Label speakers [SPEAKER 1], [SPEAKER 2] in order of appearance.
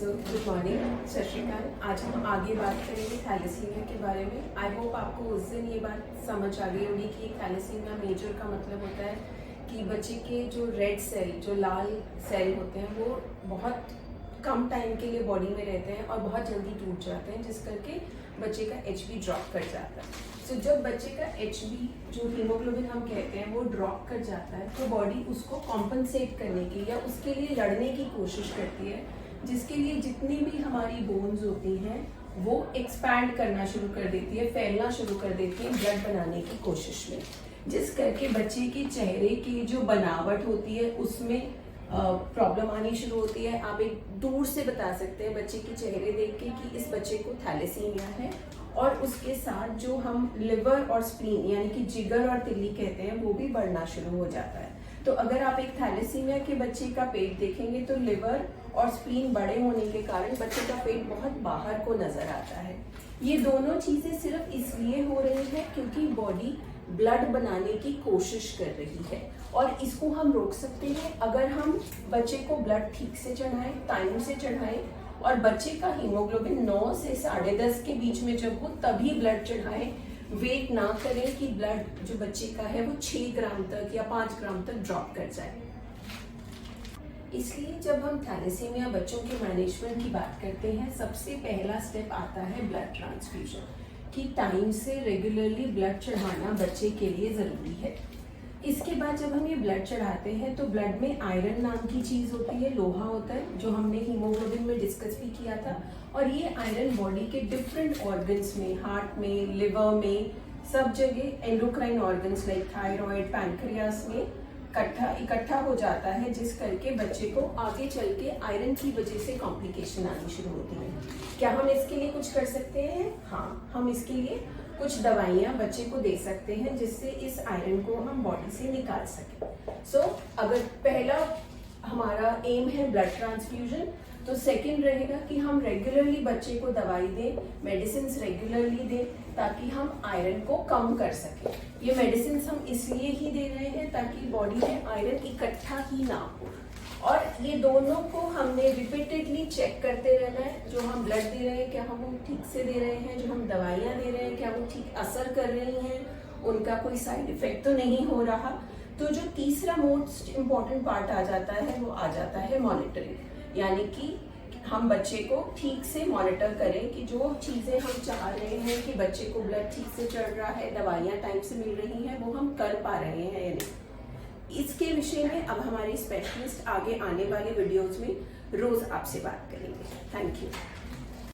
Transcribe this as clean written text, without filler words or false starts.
[SPEAKER 1] Good morning, सत श्रीकाल। आज हम आगे बात करेंगे थैलेसीमिया के बारे में। आई होप आपको उस दिन ये बात समझ आ गई होगी कि थैलेसीमिया मेजर का मतलब होता है कि बच्चे के जो रेड सेल, जो लाल सेल होते हैं, वो बहुत कम टाइम के लिए बॉडी में रहते हैं और बहुत जल्दी टूट जाते हैं, जिस करके बच्चे का HB ड्रॉप कर जाता है। तो जब बच्चे का HB, जो हीमोग्लोबिन हम कहते हैं, वो ड्रॉप कर जाता है, तो बॉडी उसको कॉम्पनसेट करने की या उसके लिए लड़ने की कोशिश करती है, जिसके लिए जितनी भी हमारी बोन्स होती हैं वो एक्सपैंड करना शुरू कर देती है, फैलना शुरू कर देती है ब्लड बनाने की कोशिश में, जिस करके बच्चे के चेहरे की जो बनावट होती है उसमें प्रॉब्लम आनी शुरू होती है। आप एक दूर से बता सकते हैं बच्चे के चेहरे देख के कि इस बच्चे को थैलेसीमिया है। और उसके साथ जो हम लिवर और स्प्लीन यानी कि जिगर और तिल्ली कहते हैं, वो भी बढ़ना शुरू हो जाता है। तो अगर आप एक थैलेसीमिया के बच्चे का पेट देखेंगे तो लिवर और स्प्लीन बड़े होने के कारण बच्चे का पेट बहुत बाहर को नजर आता है। ये दोनों चीजें सिर्फ इसलिए हो रही है क्योंकि बॉडी ब्लड बनाने की कोशिश कर रही है, और इसको हम रोक सकते हैं अगर हम बच्चे को ब्लड ठीक से चढ़ाएं, टाइम से चढ़ाएं, और बच्चे का हीमोग्लोबिन 9 से 10.5 के बीच में जब हो तभी ब्लड चढ़ाएं। वेट ना करें कि ब्लड जो बच्चे का है वो 6 ग्राम तक या 5 ग्राम तक ड्रॉप कर जाए। इसलिए जब हम थैलेसीमिया बच्चों के मैनेजमेंट की बात करते हैं, सबसे पहला स्टेप आता है ब्लड ट्रांसफ्यूजन, कि टाइम से रेगुलरली ब्लड चढ़ाना बच्चे के लिए ज़रूरी है। इसके बाद जब हम ये ब्लड चढ़ाते हैं तो ब्लड में आयरन नाम की चीज़ होती है, लोहा होता है, जो हमने हीमोग्लोबिन में डिस्कस भी किया था। और ये आयरन बॉडी के डिफरेंट ऑर्गन्स में, हार्ट में, लिवर में, सब जगह endocrine organs like thyroid, pancreas में इकट्ठा हो जाता है, जिस करके बच्चे को आगे चल के आयरन की वजह से कॉम्प्लिकेशन आनी शुरू होती है। क्या हम इसके लिए कुछ कर सकते हैं? हाँ, हम इसके लिए कुछ दवाइयाँ बच्चे को दे सकते हैं जिससे इस आयरन को हम बॉडी से निकाल सकें। अगर पहला हमारा एम है ब्लड ट्रांसफ्यूजन, तो सेकंड रहेगा कि हम रेगुलरली बच्चे को दवाई दें, मेडिसिन रेगुलरली दें, ताकि हम आयरन को कम कर सकें। ये मेडिसिन हम इसलिए ही दे रहे हैं ताकि बॉडी में आयरन इकट्ठा ही ना हो, और ये दोनों को हमने रिपीटेडली चेक करते रहना है। जो हम ब्लड दे रहे हैं क्या हम वो ठीक से दे रहे हैं, जो हम दवाइयाँ दे रहे हैं क्या वो ठीक असर कर रही हैं, उनका कोई साइड इफेक्ट तो नहीं हो रहा। तो जो तीसरा मोस्ट इम्पॉर्टेंट पार्ट आ जाता है वो आ जाता है मॉनिटरिंग, यानी कि हम बच्चे को ठीक से मॉनिटर करें कि जो चीज़ें हम चाह रहे हैं कि बच्चे को ब्लड ठीक से चढ़ रहा है, दवाइयाँ टाइम से मिल रही हैं, वो हम कर पा रहे हैं या नहीं। इसके विषय में अब हमारे स्पेशलिस्ट आगे आने वाले वीडियोस में रोज़ आपसे बात करेंगे। Thank you.